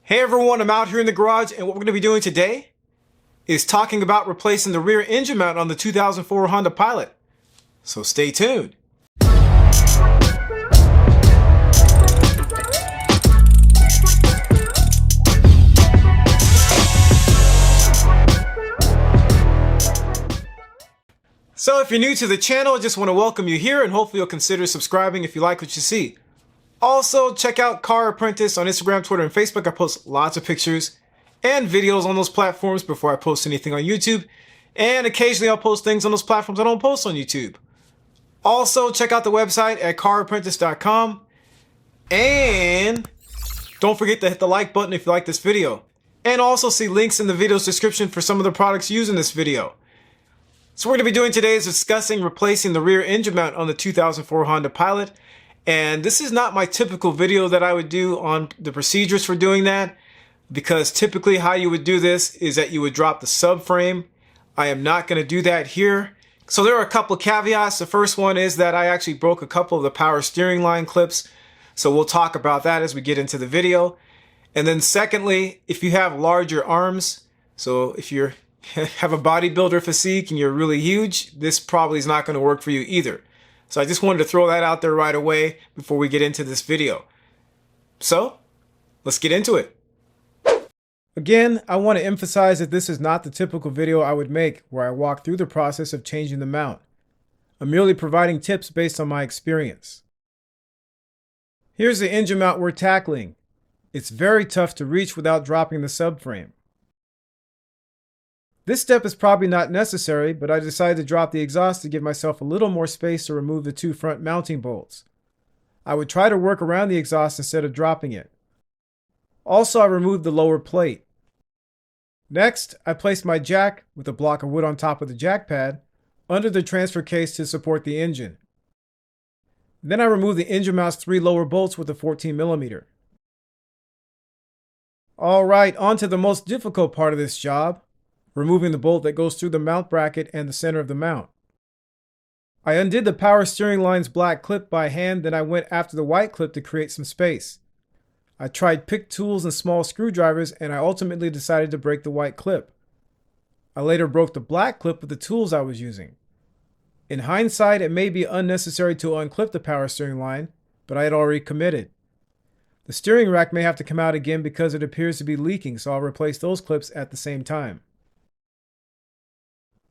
Hey everyone, I'm out here in the garage, and what we're going to be doing today is talking about replacing the rear engine mount on the 2004 Honda Pilot. So stay tuned. So if you're new to the channel, I just want to welcome you here, and hopefully you'll consider subscribing if you like what you see. Also, check out Car Apprentice on Instagram, Twitter, and Facebook. I post lots of pictures and videos on those platforms before I post anything on YouTube. And occasionally I'll post things on those platforms I don't post on YouTube. Also, check out the website at carapprentice.com. And don't forget to hit the like button if you like this video. And also see links in the video's description for some of the products used in this video. So what we're going to be doing today is discussing replacing the rear engine mount on the 2004 Honda Pilot. And this is not my typical video that I would do on the procedures for doing that, because typically how you would do this is that you would drop the subframe. I am not going to do that here. So there are a couple of caveats. The first one is that I actually broke a couple of the power steering line clips. So we'll talk about that as we get into the video. And then secondly, if you have larger arms, so if you have a bodybuilder physique and you're really huge, this probably is not going to work for you either. So I just wanted to throw that out there right away before we get into this video. So let's get into it. Again, I want to emphasize that this is not the typical video I would make where I walk through the process of changing the mount. I'm merely providing tips based on my experience. Here's the engine mount we're tackling. It's very tough to reach without dropping the subframe. This step is probably not necessary, but I decided to drop the exhaust to give myself a little more space to remove the two front mounting bolts. I would try to work around the exhaust instead of dropping it. Also, I removed the lower plate. Next, I placed my jack, with a block of wood on top of the jack pad, under the transfer case to support the engine. Then I removed the engine mount's three lower bolts with a 14mm. Alright, on to the most difficult part of this job. Removing the bolt that goes through the mount bracket and the center of the mount. I undid the power steering line's black clip by hand, then I went after the white clip to create some space. I tried pick tools and small screwdrivers, and I ultimately decided to break the white clip. I later broke the black clip with the tools I was using. In hindsight, it may be unnecessary to unclip the power steering line, but I had already committed. The steering rack may have to come out again because it appears to be leaking, so I'll replace those clips at the same time.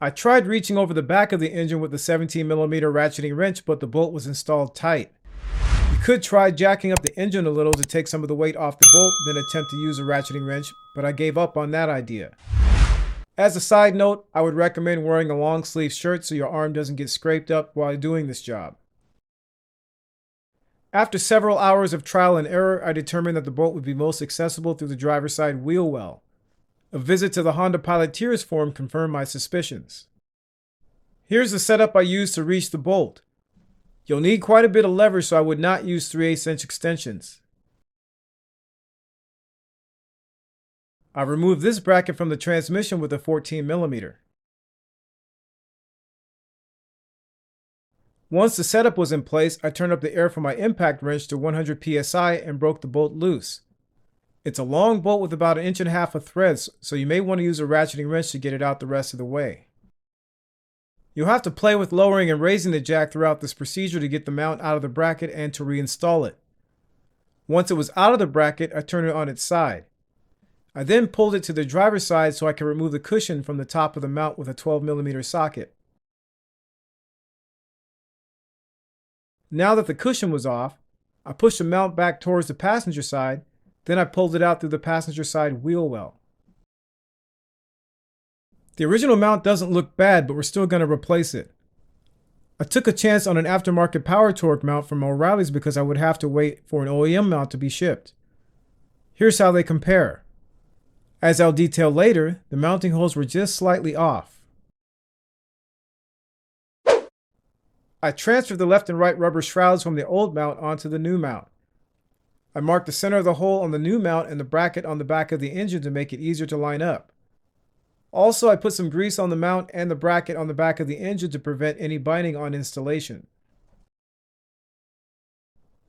I tried reaching over the back of the engine with the 17mm ratcheting wrench, but the bolt was installed tight. You could try jacking up the engine a little to take some of the weight off the bolt, then attempt to use a ratcheting wrench, but I gave up on that idea. As a side note, I would recommend wearing a long sleeve shirt so your arm doesn't get scraped up while doing this job. After several hours of trial and error, I determined that the bolt would be most accessible through the driver's side wheel well. A visit to the Honda Piloteers forum confirmed my suspicions. Here's the setup I used to reach the bolt. You'll need quite a bit of leverage, so I would not use 3/8 inch extensions. I removed this bracket from the transmission with a 14mm. Once the setup was in place, I turned up the air from my impact wrench to 100 psi and broke the bolt loose. It's a long bolt with about 1.5 inches of threads, so you may want to use a ratcheting wrench to get it out the rest of the way. You'll have to play with lowering and raising the jack throughout this procedure to get the mount out of the bracket and to reinstall it. Once it was out of the bracket, I turned it on its side. I then pulled it to the driver's side so I could remove the cushion from the top of the mount with a 12mm socket. Now that the cushion was off, I pushed the mount back towards the passenger side. Then I pulled it out through the passenger side wheel well. The original mount doesn't look bad, but we're still going to replace it. I took a chance on an aftermarket Power Torque mount from O'Reilly's because I would have to wait for an OEM mount to be shipped. Here's how they compare. As I'll detail later, the mounting holes were just slightly off. I transferred the left and right rubber shrouds from the old mount onto the new mount. I marked the center of the hole on the new mount and the bracket on the back of the engine to make it easier to line up. Also, I put some grease on the mount and the bracket on the back of the engine to prevent any binding on installation.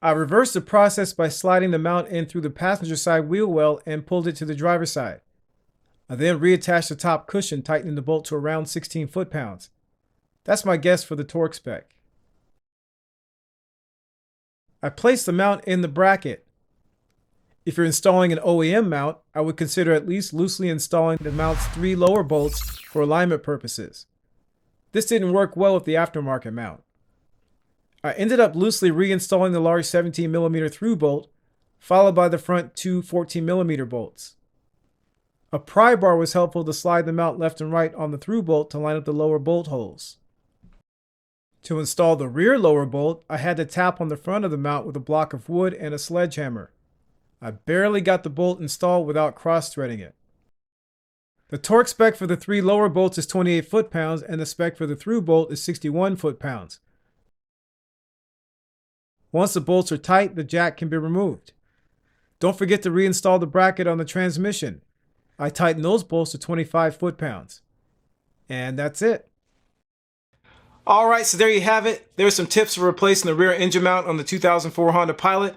I reversed the process by sliding the mount in through the passenger side wheel well and pulled it to the driver's side. I then reattached the top cushion, tightening the bolt to around 16 foot-pounds. That's my guess for the torque spec. I placed the mount in the bracket. If you're installing an OEM mount, I would consider at least loosely installing the mount's 3 lower bolts for alignment purposes. This didn't work well with the aftermarket mount. I ended up loosely reinstalling the large 17mm through bolt, followed by the front 2 14mm bolts. A pry bar was helpful to slide the mount left and right on the through bolt to line up the lower bolt holes. To install the rear lower bolt, I had to tap on the front of the mount with a block of wood and a sledgehammer. I barely got the bolt installed without cross-threading it. The torque spec for the 3 lower bolts is 28 foot-pounds and the spec for the through bolt is 61 foot-pounds. Once the bolts are tight, the jack can be removed. Don't forget to reinstall the bracket on the transmission. I tightened those bolts to 25 foot-pounds. And that's it. Alright, so there you have it. There's some tips for replacing the rear engine mount on the 2004 Honda Pilot.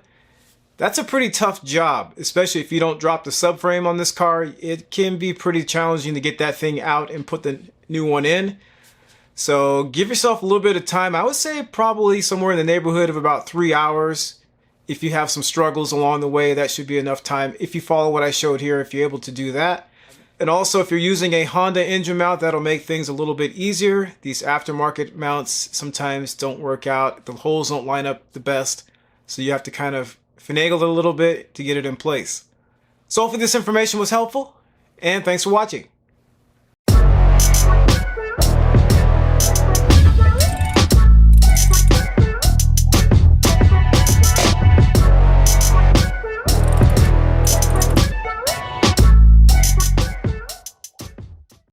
That's a pretty tough job, especially if you don't drop the subframe on this car. It can be pretty challenging to get that thing out and put the new one in. So give yourself a little bit of time. I would say probably somewhere in the neighborhood of about 3 hours. If you have some struggles along the way, that should be enough time. If you follow what I showed here, if you're able to do that. And also, if you're using a Honda engine mount, that'll make things a little bit easier. These aftermarket mounts sometimes don't work out. The holes don't line up the best. So you have to kind of finagle it a little bit to get it in place. So hopefully this information was helpful, and thanks for watching.